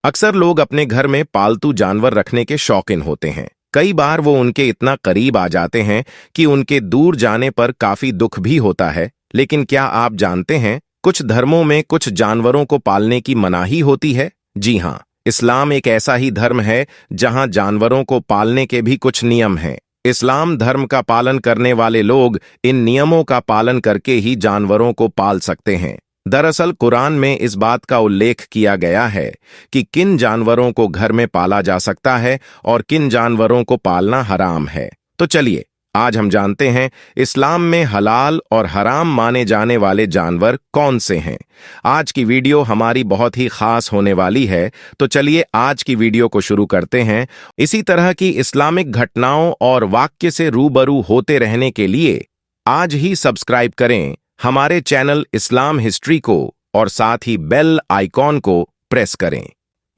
अक्सर लोग अपने घर में पालतू जानवर रखने के शौकीन होते हैं। कई बार वो उनके इतना करीब आ जाते हैं कि उनके दूर जाने पर काफी दुख भी होता है। लेकिन क्या आप जानते हैं, कुछ धर्मों में कुछ जानवरों को पालने की मनाही होती है। जी हाँ, इस्लाम एक ऐसा ही धर्म है जहां जानवरों को पालने के भी कुछ नियम हैं। इस्लाम धर्म का पालन करने वाले लोग इन नियमों का पालन करके ही जानवरों को पाल सकते हैं। दरअसल कुरान में इस बात का उल्लेख किया गया है कि किन जानवरों को घर में पाला जा सकता है और किन जानवरों को पालना हराम है। तो चलिए आज हम जानते हैं इस्लाम में हलाल और हराम माने जाने वाले जानवर कौन से हैं। आज की वीडियो हमारी बहुत ही खास होने वाली है, तो चलिए आज की वीडियो को शुरू करते हैं। इसी तरह की इस्लामिक घटनाओं और वाक्य से रूबरू होते रहने के लिए आज ही सब्सक्राइब करें हमारे चैनल इस्लाम हिस्ट्री को और साथ ही बेल आइकॉन को प्रेस करें।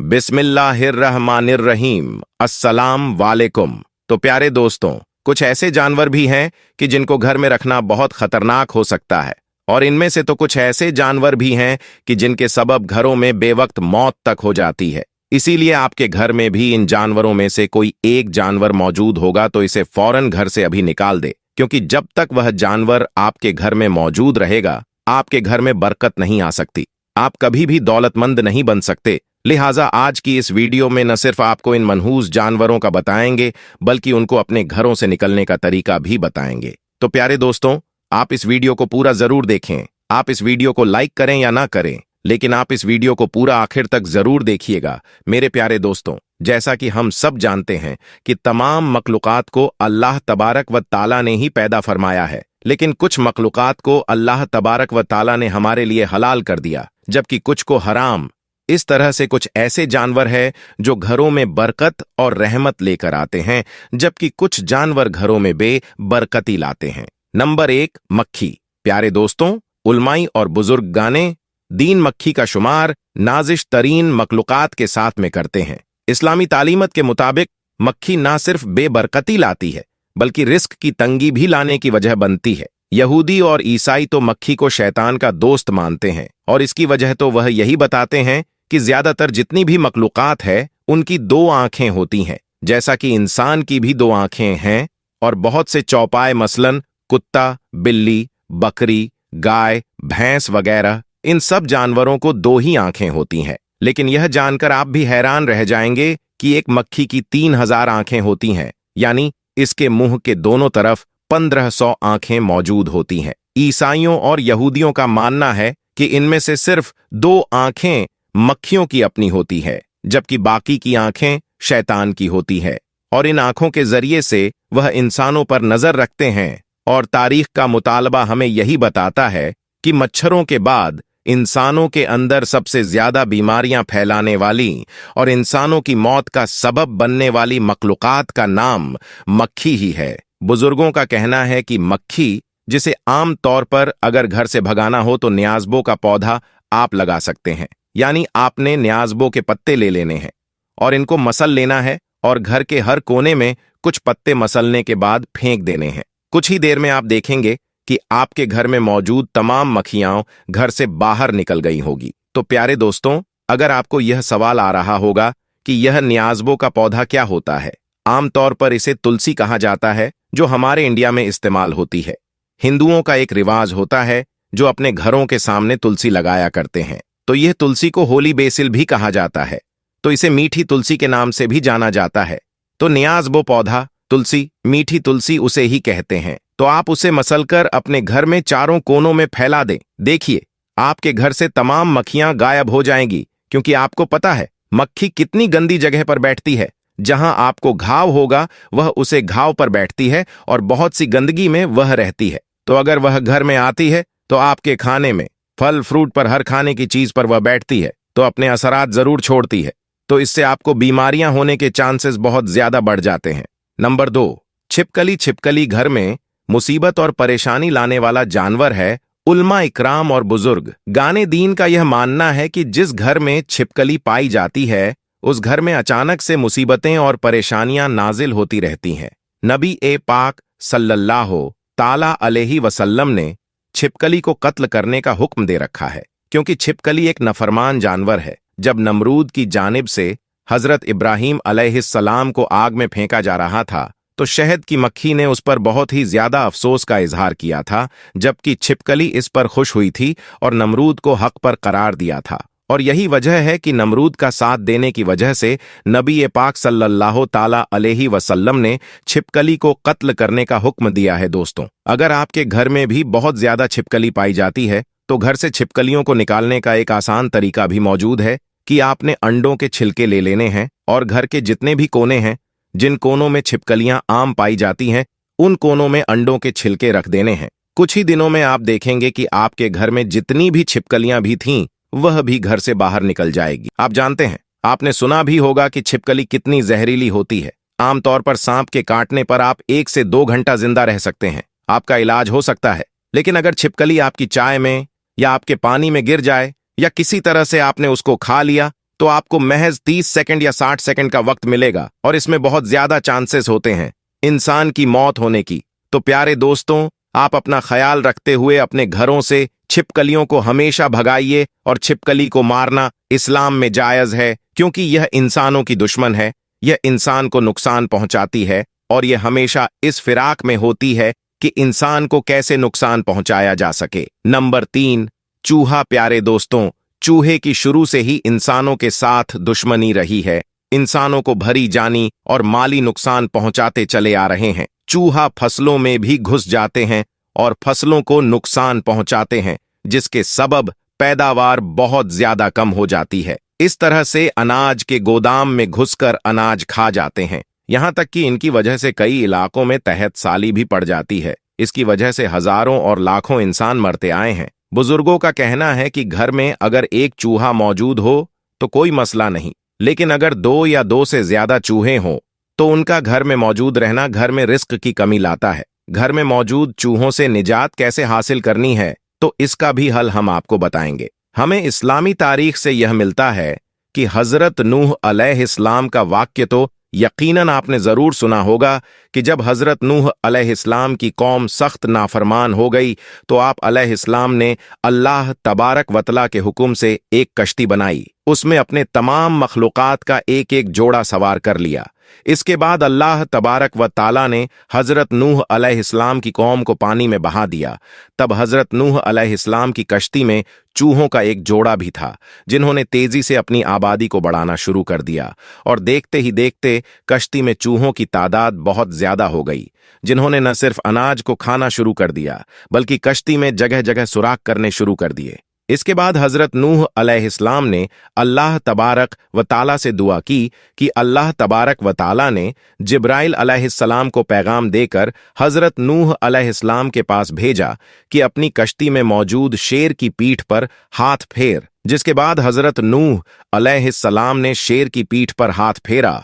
बिस्मिल्लाहिर्रहमानिर्रहीम, अस्सलाम वालेकुम। तो प्यारे दोस्तों, कुछ ऐसे जानवर भी हैं कि जिनको घर में रखना बहुत खतरनाक हो सकता है, और इनमें से तो कुछ ऐसे जानवर भी हैं कि जिनके सबब घरों में बेवक्त मौत तक हो जाती है। इसीलिए आपके घर में भी इन जानवरों में से कोई एक जानवर मौजूद होगा तो इसे फौरन घर से अभी निकाल दे, क्योंकि जब तक वह जानवर आपके घर में मौजूद रहेगा आपके घर में बरकत नहीं आ सकती, आप कभी भी दौलतमंद नहीं बन सकते। लिहाजा आज की इस वीडियो में न सिर्फ आपको इन मनहूस जानवरों का बताएंगे बल्कि उनको अपने घरों से निकलने का तरीका भी बताएंगे। तो प्यारे दोस्तों, आप इस वीडियो को पूरा जरूर देखें। आप इस वीडियो को लाइक करें या ना करें, लेकिन आप इस वीडियो को पूरा आखिर तक जरूर देखिएगा। मेरे प्यारे दोस्तों, जैसा कि हम सब जानते हैं कि तमाम मखलूकात को अल्लाह तबारक व ताला ने ही पैदा फरमाया है, लेकिन कुछ मखलूकात को अल्लाह तबारक व ताला ने हमारे लिए हलाल कर दिया, जबकि कुछ को हराम। इस तरह से कुछ ऐसे जानवर हैं जो घरों में बरकत और रहमत लेकर आते हैं, जबकि कुछ जानवर घरों में बेबरकती लाते हैं। नंबर 1, मक्खी। प्यारे दोस्तों, उलमाई और बुजुर्गाने दीन मक्खी का शुमार नाजिश तरीन मखलूकात के साथ में करते हैं। इस्लामी तालीमत के मुताबिक मक्खी ना सिर्फ बेबरकती लाती है बल्कि रिस्क की तंगी भी लाने की वजह बनती है। यहूदी और ईसाई तो मक्खी को शैतान का दोस्त मानते हैं, और इसकी वजह तो वह यही बताते हैं कि ज्यादातर जितनी भी मखलूकात है उनकी 2 आंखें होती हैं, जैसा कि इंसान की भी 2 आंखें हैं। और बहुत से चौपाए मसलन कुत्ता, बिल्ली, बकरी, गाय, भैंस वगैरह, इन सब जानवरों को 2 ही आंखें होती हैं। लेकिन यह जानकर आप भी हैरान रह जाएंगे कि एक मक्खी की 3000 आंखें होती हैं, यानी इसके मुंह के दोनों तरफ 1500 आंखें मौजूद होती हैं। ईसाइयों और यहूदियों का मानना है कि इनमें से सिर्फ 2 आंखें मक्खियों की अपनी होती है, जबकि बाकी की आंखें शैतान की होती है, और इन आंखों के जरिए से वह इंसानों पर नजर रखते हैं। और तारीख का मुतालबा हमें यही बताता है कि मच्छरों के बाद इंसानों के अंदर सबसे ज्यादा बीमारियां फैलाने वाली और इंसानों की मौत का सबब बनने वाली मखलूकात का नाम मक्खी ही है। बुजुर्गों का कहना है कि मक्खी, जिसे आम तौर पर अगर घर से भगाना हो तो न्याज़बो का पौधा आप लगा सकते हैं, यानी आपने न्याज़बो के पत्ते ले लेने हैं और इनको मसल लेना है और घर के हर कोने में कुछ पत्ते मसलने के बाद फेंक देने हैं। कुछ ही देर में आप देखेंगे कि आपके घर में मौजूद तमाम मक्खियां घर से बाहर निकल गई होगी। तो प्यारे दोस्तों, अगर आपको यह सवाल आ रहा होगा कि यह न्याज़बो का पौधा क्या होता है, आमतौर पर इसे तुलसी कहा जाता है, जो हमारे इंडिया में इस्तेमाल होती है। हिंदुओं का एक रिवाज होता है जो अपने घरों के सामने तुलसी लगाया करते हैं। तो यह तुलसी को होली बेसिल भी कहा जाता है, तो इसे मीठी तुलसी के नाम से भी जाना जाता है। तो न्याज़बो पौधा, तुलसी, मीठी तुलसी उसे ही कहते हैं। तो आप उसे मसलकर अपने घर में चारों कोनों में फैला दें। देखिए, आपके घर से तमाम मक्खियां गायब हो जाएंगी, क्योंकि आपको पता है मक्खी कितनी गंदी जगह पर बैठती है। जहां आपको घाव होगा वह उसे घाव पर बैठती है और बहुत सी गंदगी में वह रहती है। तो अगर वह घर में आती है तो आपके खाने में, फल फ्रूट पर, हर खाने की चीज पर वह बैठती है, तो अपने असरात जरूर छोड़ती है। तो इससे आपको बीमारियां होने के चांसेस बहुत ज्यादा बढ़ जाते हैं। नंबर 2, छिपकली। छिपकली घर में मुसीबत और परेशानी लाने वाला जानवर है। उल्मा इकराम और बुजुर्ग गाने दीन का यह मानना है कि जिस घर में छिपकली पाई जाती है उस घर में अचानक से मुसीबतें और परेशानियां नाजिल होती रहती हैं। नबी पाक सल्लल्लाहु ताला अलैहि वसल्लम ने छिपकली को कत्ल करने का हुक्म दे रखा है, क्योंकि छिपकली एक नफरमान जानवर है जब नमरूद की जानिब से हजरत इब्राहीम अलैहिस्सलाम को आग में फेंका जा रहा था तो शहद की मक्खी ने उस पर बहुत ही ज्यादा अफसोस का इजहार किया था, जबकि छिपकली इस पर खुश हुई थी और नमरूद को हक पर करार दिया था। और यही वजह है कि नमरूद का साथ देने की वजह से नबी पाक सल्लल्लाहु ताला अलैहि वसल्लम ने छिपकली को कत्ल करने का हुक्म दिया है। दोस्तों, अगर आपके घर में भी बहुत ज्यादा छिपकली पाई जाती है तो घर से छिपकलियों को निकालने का एक आसान तरीका भी मौजूद है कि आपने अंडों के छिलके ले लेने हैं और घर के जितने भी कोने हैं, जिन कोनों में छिपकलियां आम पाई जाती हैं, उन कोनों में अंडों के छिलके रख देने हैं। कुछ ही दिनों में आप देखेंगे कि आपके घर में जितनी भी छिपकलियां भी थीं, वह भी घर से बाहर निकल जाएगी। आप जानते हैं, आपने सुना भी होगा कि छिपकली कितनी जहरीली होती है। आमतौर पर सांप के काटने पर आप 1 से 2 घंटा जिंदा रह सकते हैं, आपका इलाज हो सकता है। लेकिन अगर छिपकली आपकी चाय में या आपके पानी में गिर जाए या किसी तरह से आपने उसको खा लिया तो आपको महज 30 सेकंड या 60 सेकंड का वक्त मिलेगा और इसमें बहुत ज्यादा चांसेस होते हैं इंसान की मौत होने की। तो प्यारे दोस्तों, आप अपना ख्याल रखते हुए अपने घरों से छिपकलियों को हमेशा भगाइए। और छिपकली को मारना इस्लाम में जायज है, क्योंकि यह इंसानों की दुश्मन है, यह इंसान को नुकसान पहुंचाती है और यह हमेशा इस फिराक में होती है कि इंसान को कैसे नुकसान पहुंचाया जा सके। नंबर 3, चूहा। प्यारे दोस्तों, चूहे की शुरू से ही इंसानों के साथ दुश्मनी रही है। इंसानों को भरी जानी और माली नुकसान पहुंचाते चले आ रहे हैं। चूहा फसलों में भी घुस जाते हैं और फसलों को नुकसान पहुंचाते हैं, जिसके सबब पैदावार बहुत ज्यादा कम हो जाती है। इस तरह से अनाज के गोदाम में घुसकर अनाज खा जाते हैं। यहां तक कि इनकी वजह से कई इलाकों में तहत साली भी पड़ जाती है। इसकी वजह से हजारों और लाखों इंसान मरते आए हैं। बुजुर्गों का कहना है कि घर में अगर एक चूहा मौजूद हो तो कोई मसला नहीं, लेकिन अगर 2 या 2 से ज्यादा चूहे हों तो उनका घर में मौजूद रहना घर में रिस्क की कमी लाता है। घर में मौजूद चूहों से निजात कैसे हासिल करनी है, तो इसका भी हल हम आपको बताएंगे। हमें इस्लामी तारीख से यह मिलता है कि हजरत नूह अलैहिस्सलाम का वाक्य तो यकीनन आपने जरूर सुना होगा कि जब हजरत नूह अलैहिस्सलाम की कौम सख्त नाफरमान हो गई तो आप अलैहिस्सलाम ने अल्लाह तबारक वतला के हुक्म से एक कश्ती बनाई। उसमें अपने तमाम मखलूकात का एक एक जोड़ा सवार कर लिया। इसके बाद अल्लाह तबारक व ताला ने हजरत नूह अलैहिस्सलाम की कौम को पानी में बहा दिया। तब हजरत नूह अलैहिस्सलाम की कश्ती में चूहों का एक जोड़ा भी था, जिन्होंने तेजी से अपनी आबादी को बढ़ाना शुरू कर दिया और देखते ही देखते कश्ती में चूहों की तादाद बहुत ज्यादा हो गई, जिन्होंने न सिर्फ अनाज को खाना शुरू कर दिया बल्कि कश्ती में जगह जगह सुराख करने शुरू कर दिए। इसके बाद हजरत नूह अलैहिस्सलाम ने अल्लाह तबारक व ताला से दुआ की कि अल्लाह तबारक व ताला ने जिब्राइल अलैहिस्सलाम को पैगाम देकर हजरत नूह अलैहिस्सलाम के पास भेजा कि अपनी कश्ती में मौजूद शेर की पीठ पर हाथ फेर। जिसके बाद हजरत नूह अलैहिस्सलाम ने शेर की पीठ पर हाथ फेरा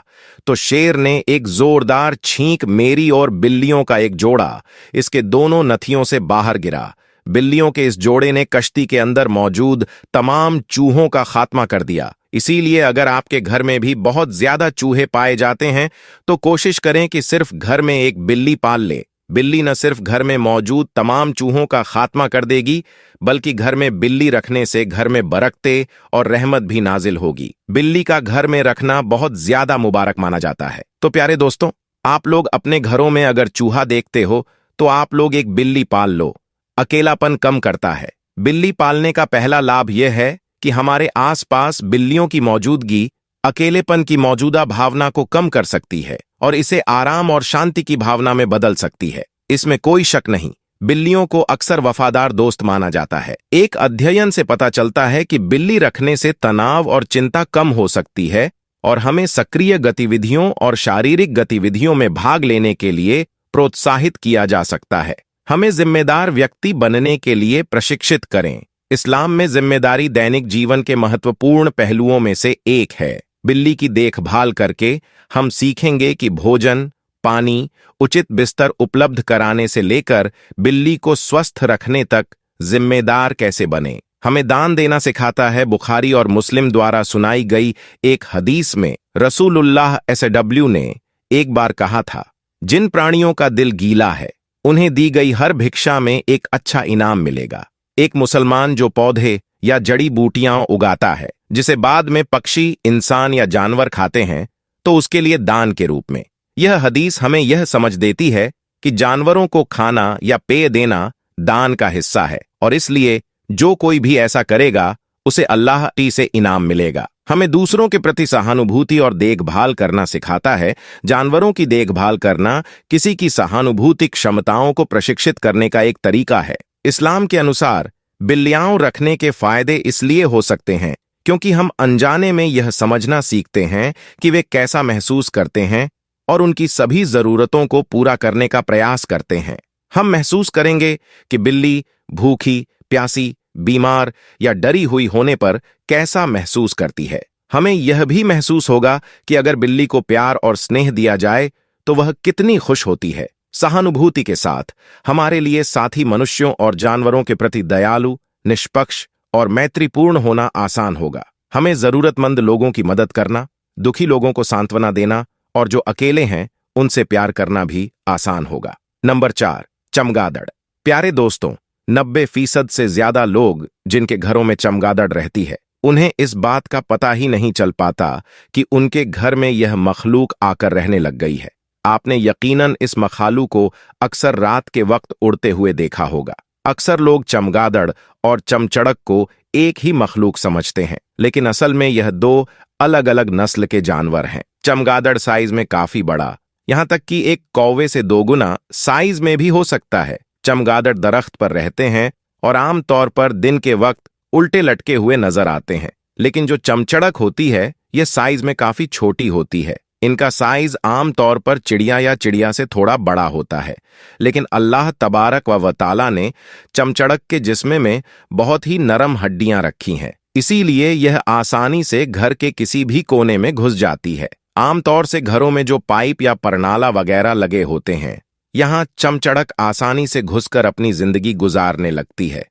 तो शेर ने एक जोरदार छींक मेरी और बिल्लियों का एक जोड़ा इसके दोनों नथियों से बाहर गिरा। बिल्लियों के इस जोड़े ने कश्ती के अंदर मौजूद तमाम चूहों का खात्मा कर दिया। इसीलिए अगर आपके घर में भी बहुत ज्यादा चूहे पाए जाते हैं तो कोशिश करें कि सिर्फ घर में एक बिल्ली पाल ले। बिल्ली न सिर्फ घर में मौजूद तमाम चूहों का खात्मा कर देगी, बल्कि घर में बिल्ली रखने से घर में बरकते और रहमत भी नाजिल होगी। बिल्ली का घर में रखना बहुत ज्यादा मुबारक माना जाता है। तो प्यारे दोस्तों, आप लोग अपने घरों में अगर चूहा देखते हो तो आप लोग एक बिल्ली पाल लो। अकेलापन कम करता है। बिल्ली पालने का पहला लाभ यह है कि हमारे आसपास बिल्लियों की मौजूदगी अकेलेपन की मौजूदा भावना को कम कर सकती है और इसे आराम और शांति की भावना में बदल सकती है। इसमें कोई शक नहीं। बिल्लियों को अक्सर वफादार दोस्त माना जाता है। एक अध्ययन से पता चलता है कि बिल्ली रखने से तनाव और चिंता कम हो सकती है और हमें सक्रिय गतिविधियों और शारीरिक गतिविधियों में भाग लेने के लिए प्रोत्साहित किया जा सकता है। हमें जिम्मेदार व्यक्ति बनने के लिए प्रशिक्षित करें। इस्लाम में जिम्मेदारी दैनिक जीवन के महत्वपूर्ण पहलुओं में से एक है। बिल्ली की देखभाल करके हम सीखेंगे कि भोजन, पानी, उचित बिस्तर उपलब्ध कराने से लेकर बिल्ली को स्वस्थ रखने तक जिम्मेदार कैसे बने। हमें दान देना सिखाता है। बुखारी और मुस्लिम द्वारा सुनाई गई एक हदीस में रसूलुल्लाह SAW ने एक बार कहा था, जिन प्राणियों का दिल गीला है उन्हें दी गई हर भिक्षा में एक अच्छा इनाम मिलेगा। एक मुसलमान जो पौधे या जड़ी बूटियां उगाता है जिसे बाद में पक्षी, इंसान या जानवर खाते हैं, तो उसके लिए दान के रूप में। यह हदीस हमें यह समझ देती है कि जानवरों को खाना या पेय देना दान का हिस्सा है, और इसलिए जो कोई भी ऐसा करेगा उसे अल्लाह ही से इनाम मिलेगा। हमें दूसरों के प्रति सहानुभूति और देखभाल करना सिखाता है। जानवरों की देखभाल करना किसी की सहानुभूति क्षमताओं को प्रशिक्षित करने का एक तरीका है। इस्लाम के अनुसार बिल्लियाँ रखने के फायदे इसलिए हो सकते हैं क्योंकि हम अनजाने में यह समझना सीखते हैं कि वे कैसा महसूस करते हैं और उनकी सभी जरूरतों को पूरा करने का प्रयास करते हैं। हम महसूस करेंगे कि बिल्ली भूखी, प्यासी, बीमार या डरी हुई होने पर कैसा महसूस करती है। हमें यह भी महसूस होगा कि अगर बिल्ली को प्यार और स्नेह दिया जाए तो वह कितनी खुश होती है। सहानुभूति के साथ हमारे लिए साथी मनुष्यों और जानवरों के प्रति दयालु, निष्पक्ष और मैत्रीपूर्ण होना आसान होगा। हमें जरूरतमंद लोगों की मदद करना, दुखी लोगों को सांत्वना देना और जो अकेले हैं उनसे प्यार करना भी आसान होगा। नंबर 4, चमगादड़। प्यारे दोस्तों, 90% से ज्यादा लोग जिनके घरों में चमगादड़ रहती है, उन्हें इस बात का पता ही नहीं चल पाता कि उनके घर में यह मखलूक आकर रहने लग गई है। आपने यकीनन इस मखालू को अक्सर रात के वक्त उड़ते हुए देखा होगा। अक्सर लोग चमगादड़ और चमचड़क को एक ही मखलूक समझते हैं, लेकिन असल में यह 2 अलग अलग नस्ल के जानवर हैं। चमगादड़ साइज में काफी बड़ा, यहां तक कि एक कौवे से 2 गुना साइज में भी हो सकता है। चमगादड़ दरख्त पर रहते हैं और आमतौर पर दिन के वक्त उल्टे लटके हुए नजर आते हैं, लेकिन जो चमचड़क होती है यह साइज में काफी छोटी होती है। इनका साइज आमतौर पर चिड़िया से थोड़ा बड़ा होता है, लेकिन अल्लाह तबारक व तआला ने चमचड़क के जिस्म में बहुत ही नरम हड्डियां रखी हैं, इसीलिए यह आसानी से घर के किसी भी कोने में घुस जाती है। आमतौर से घरों में जो पाइप या परनाला वगैरह लगे होते हैं, यहां चमचड़क आसानी से घुसकर अपनी जिंदगी गुजारने लगती है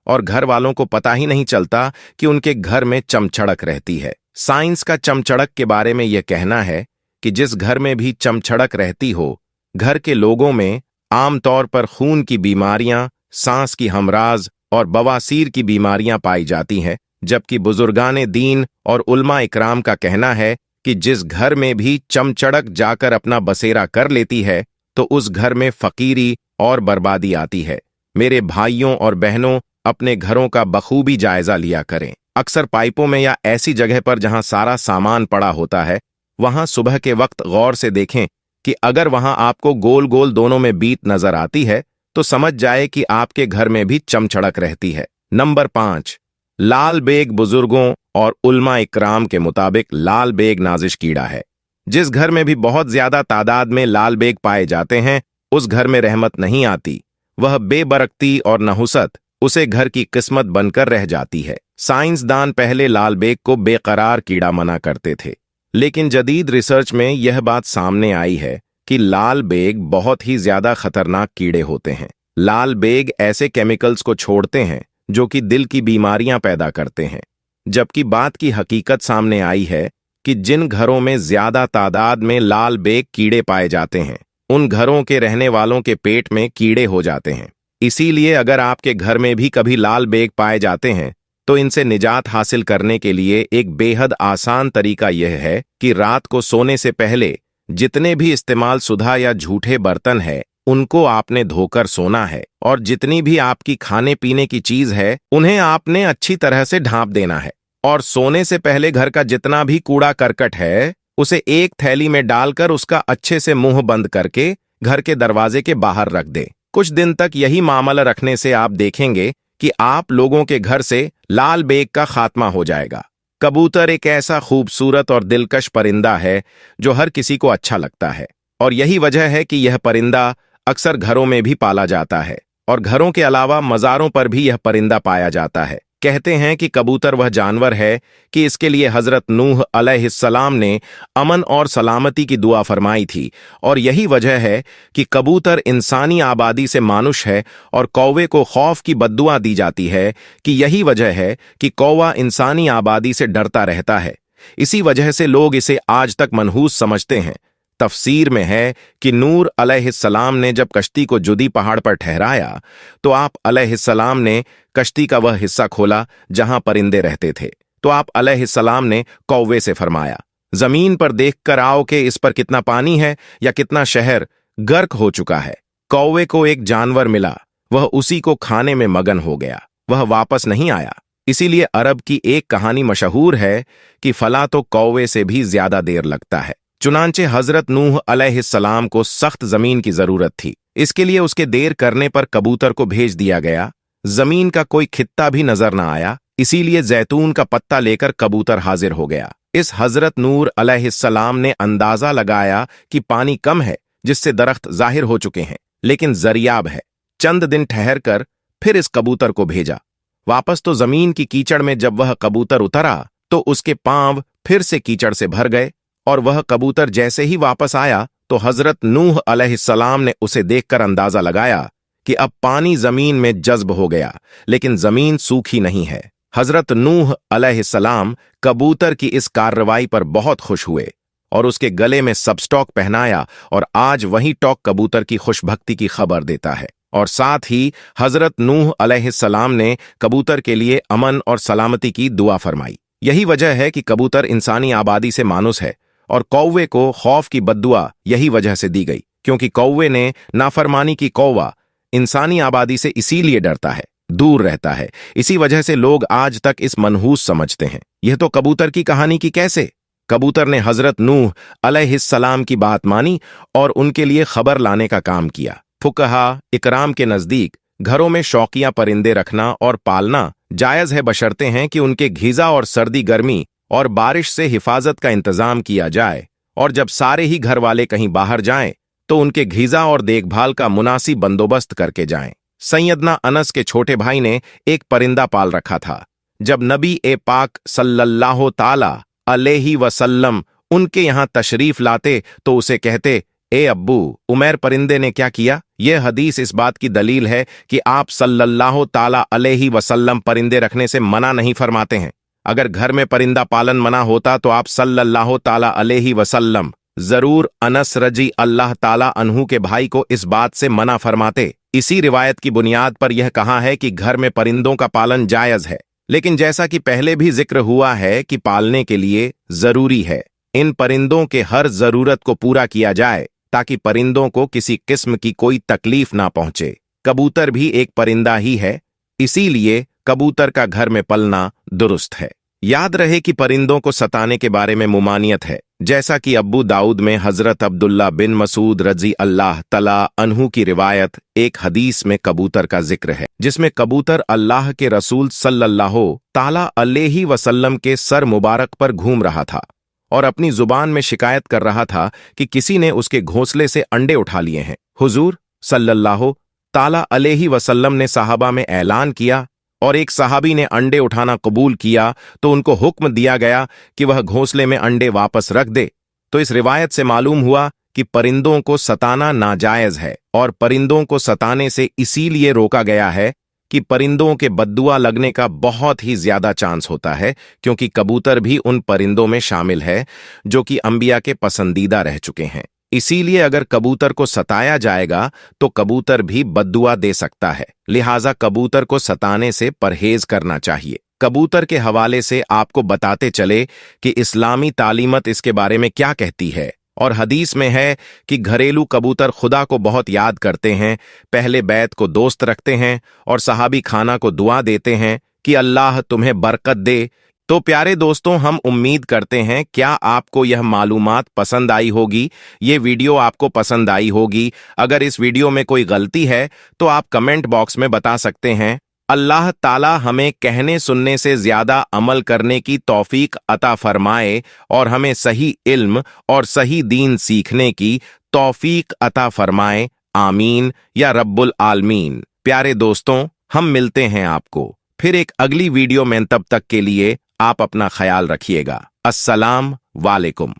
और घर वालों को पता ही नहीं चलता कि उनके घर में चमचड़क रहती है। साइंस का चमचड़क के बारे में यह कहना है कि जिस घर में भी चमचड़क रहती हो, घर के लोगों में आमतौर पर खून की बीमारियां, सांस की हमराज और बवासीर की बीमारियां पाई जाती हैं, जबकि बुजुर्गाने दीन और उलमा इकराम का कहना है कि जिस घर में भी चमचड़क जाकर अपना बसेरा कर लेती है तो उस घर में फकीरी और बर्बादी आती है। मेरे भाइयों और बहनों, अपने घरों का बखूबी जायजा लिया करें। अक्सर पाइपों में या ऐसी जगह पर जहां सारा सामान पड़ा होता है, वहां सुबह के वक्त गौर से देखें कि अगर वहां आपको गोल गोल दोनों में बीत नजर आती है तो समझ जाए कि आपके घर में भी चमचड़क रहती है। नंबर 5, लाल बेग। बुजुर्गों और उलमा इकराम के मुताबिक लाल बेग नाजिश कीड़ा है। जिस घर में भी बहुत ज्यादा तादाद में लाल बेग पाए जाते हैं, उस घर में रहमत नहीं आती। वह बेबरकती और नहुसत उसे घर की किस्मत बनकर रह जाती है। साइंसदान पहले लाल बेग को बेकरार कीड़ा मना करते थे, लेकिन जदीद रिसर्च में यह बात सामने आई है कि लाल बेग बहुत ही ज्यादा खतरनाक कीड़े होते हैं। लाल बेग ऐसे केमिकल्स को छोड़ते हैं जो कि दिल की बीमारियां पैदा करते हैं, जबकि बात की हकीकत सामने आई है कि जिन घरों में ज्यादा तादाद में लाल बेग कीड़े पाए जाते हैं, उन घरों के रहने वालों के पेट में कीड़े हो जाते हैं। इसीलिए अगर आपके घर में भी कभी लाल बेग पाए जाते हैं तो इनसे निजात हासिल करने के लिए एक बेहद आसान तरीका यह है कि रात को सोने से पहले जितने भी इस्तेमाल शुदा या झूठे बर्तन है उनको आपने धोकर सोना है, और जितनी भी आपकी खाने पीने की चीज है उन्हें आपने अच्छी तरह से ढांप देना है, और सोने से पहले घर का जितना भी कूड़ा करकट है उसे एक थैली में डालकर उसका अच्छे से मुंह बंद करके घर के दरवाजे के बाहर रख दे। कुछ दिन तक यही मामला रखने से आप देखेंगे कि आप लोगों के घर से लाल बेग का खात्मा हो जाएगा। कबूतर एक ऐसा खूबसूरत और दिलकश परिंदा है जो हर किसी को अच्छा लगता है, और यही वजह है कि यह परिंदा अक्सर घरों में भी पाला जाता है, और घरों के अलावा मज़ारों पर भी यह परिंदा पाया जाता है। कहते हैं कि कबूतर वह जानवर है कि इसके लिए हजरत नूह अलैहिस्सलाम ने अमन और सलामती की दुआ फरमाई थी, और यही वजह है कि कबूतर इंसानी आबादी से मानुष है और कौवे को खौफ की बद्दुआ दी जाती है कि यही वजह है कि कौवा इंसानी आबादी से डरता रहता है। इसी वजह से लोग इसे आज तक मनहूस समझते हैं। तफसीर में है कि नूर अलैहिस्सलाम ने जब कश्ती को जुदी पहाड़ पर ठहराया तो आप अलैहिस्सलाम ने कश्ती का वह हिस्सा खोला जहां परिंदे रहते थे, तो आप अलैहिस्सलाम ने कौवे से फरमाया, जमीन पर देखकर आओ कि इस पर कितना पानी है या कितना शहर गर्क हो चुका है। कौवे को एक जानवर मिला, वह उसी को खाने में मगन हो गया, वह वापस नहीं आया। इसीलिए अरब की एक कहानी मशहूर है कि फला तो कौवे से भी ज्यादा देर लगता है। चुनांचे हजरत नूह अलैहिस्सलाम को सख्त जमीन की जरूरत थी। इसके लिए उसके देर करने पर कबूतर को भेज दिया गया। जमीन का कोई खित्ता भी नजर न आया, इसीलिए जैतून का पत्ता लेकर कबूतर हाजिर हो गया। इस हजरत नूर अलैहिस्सलाम ने अंदाजा लगाया कि पानी कम है, जिससे दरख्त जाहिर हो चुके हैं, लेकिन जरियाब है। चंद दिन ठहर कर फिर इस कबूतर को भेजा। वापस तो जमीन की कीचड़ में जब वह कबूतर उतरा तो उसके पांव फिर से कीचड़ से भर गए, और वह कबूतर जैसे ही वापस आया तो हजरत नूह अलैहिस्सलाम ने उसे देखकर अंदाजा लगाया कि अब पानी जमीन में जज्ब हो गया, लेकिन जमीन सूखी नहीं है। हजरत नूह अलैहिस्सलाम कबूतर की इस कार्रवाई पर बहुत खुश हुए और उसके गले में सबस्टॉक पहनाया, और आज वही टॉक कबूतर की खुशभक्ति की खबर देता है। और साथ ही हजरत नूह अलैहिस्सलाम ने कबूतर के लिए अमन और सलामती की दुआ फरमाई। यही वजह है कि कबूतर इंसानी आबादी से मानुस है, और कौवे को खौफ की बद्दुआ यही वजह से दी गई, क्योंकि कौवे ने नाफरमानी की कौवा इंसानी आबादी से इसीलिए डरता है, दूर रहता है। इसी वजह से लोग आज तक इस मनहूस समझते हैं। यह तो कबूतर की कहानी की कैसे। कबूतर ने हजरत नूह अलैहिस्सलाम की बात मानी और उनके लिए खबर लाने का काम किया। फुकहा इकराम के नजदीक घरों में शौकिया परिंदे रखना और पालना जायज है, बशर्ते हैं कि उनके घिजा और सर्दी गर्मी और बारिश से हिफाजत का इंतजाम किया जाए, और जब सारे ही घर वाले कहीं बाहर जाएं तो उनके घिजा और देखभाल का मुनासिब बंदोबस्त करके जाएं। सैयदना अनस के छोटे भाई ने एक परिंदा पाल रखा था। जब नबी ए पाक सल्लल्लाहु ताला अलैहि वसल्लम उनके यहां तशरीफ लाते तो उसे कहते, ए अब्बू, उमैर परिंदे ने क्या किया। यह हदीस इस बात की दलील है कि आप सल्लल्लाहु ताला अलैहि वसल्लम परिंदे रखने से मना नहीं फरमाते हैं। अगर घर में परिंदा पालन मना होता तो आप सल्लल्लाहु ताला अलैहि वसल्लम जरूर अनस रजी अल्लाह ताला अन्हु के भाई को इस बात से मना फरमाते। इसी रिवायत की बुनियाद पर यह कहा है कि घर में परिंदों का पालन जायज है, लेकिन जैसा कि पहले भी जिक्र हुआ है कि पालने के लिए जरूरी है इन परिंदों के हर जरूरत को पूरा किया जाए, ताकि परिंदों को किसी किस्म की कोई तकलीफ ना पहुंचे। कबूतर भी एक परिंदा ही है, इसीलिए कबूतर का घर में पलना दुरुस्त है। याद रहे कि परिंदों को सताने के बारे में मुमानियत है, जैसा कि अब्बू दाऊद में हजरत अब्दुल्ला बिन मसूद रजी अल्लाह तला अन्हु की रिवायत एक हदीस में कबूतर का जिक्र है, जिसमें कबूतर अल्लाह के रसूल सल्लल्लाहु ताला अलैहि वसल्लम के सर मुबारक पर घूम रहा था और अपनी जुबान में शिकायत कर रहा था कि किसी ने उसके घोंसले से अंडे उठा लिए हैं। हुजूर सल्लल्लाहु ताला अलैहि वसल्लम ने साहबा में ऐलान किया, और एक सहाबी ने अंडे उठाना कबूल किया तो उनको हुक्म दिया गया कि वह घोंसले में अंडे वापस रख दे। तो इस रिवायत से मालूम हुआ कि परिंदों को सताना नाजायज है, और परिंदों को सताने से इसीलिए रोका गया है कि परिंदों के बद्दुआ लगने का बहुत ही ज्यादा चांस होता है, क्योंकि कबूतर भी उन परिंदों में शामिल है जो कि अंबिया के पसंदीदा रह चुके हैं। इसीलिए अगर कबूतर को सताया जाएगा तो कबूतर भी बद्दुआ दे सकता है, लिहाजा कबूतर को सताने से परहेज करना चाहिए। कबूतर के हवाले से आपको बताते चले कि इस्लामी तालीमत इसके बारे में क्या कहती है, और हदीस में है कि घरेलू कबूतर खुदा को बहुत याद करते हैं, पहले बैत को दोस्त रखते हैं और सहाबी खाना को दुआ देते हैं कि अल्लाह तुम्हें बरकत दे। तो प्यारे दोस्तों, हम उम्मीद करते हैं क्या आपको यह मालूमात पसंद आई होगी, ये वीडियो आपको पसंद आई होगी। अगर इस वीडियो में कोई गलती है तो आप कमेंट बॉक्स में बता सकते हैं। अल्लाह ताला हमें कहने सुनने से ज्यादा अमल करने की तौफीक अता फरमाए और हमें सही इल्म और सही दीन सीखने की तौफीक अता फरमाए। आमीन या रब्बुल आलमीन। प्यारे दोस्तों, हम मिलते हैं आपको फिर एक अगली वीडियो में। तब तक के लिए आप अपना ख्याल रखिएगा। अस्सलाम वालेकुम।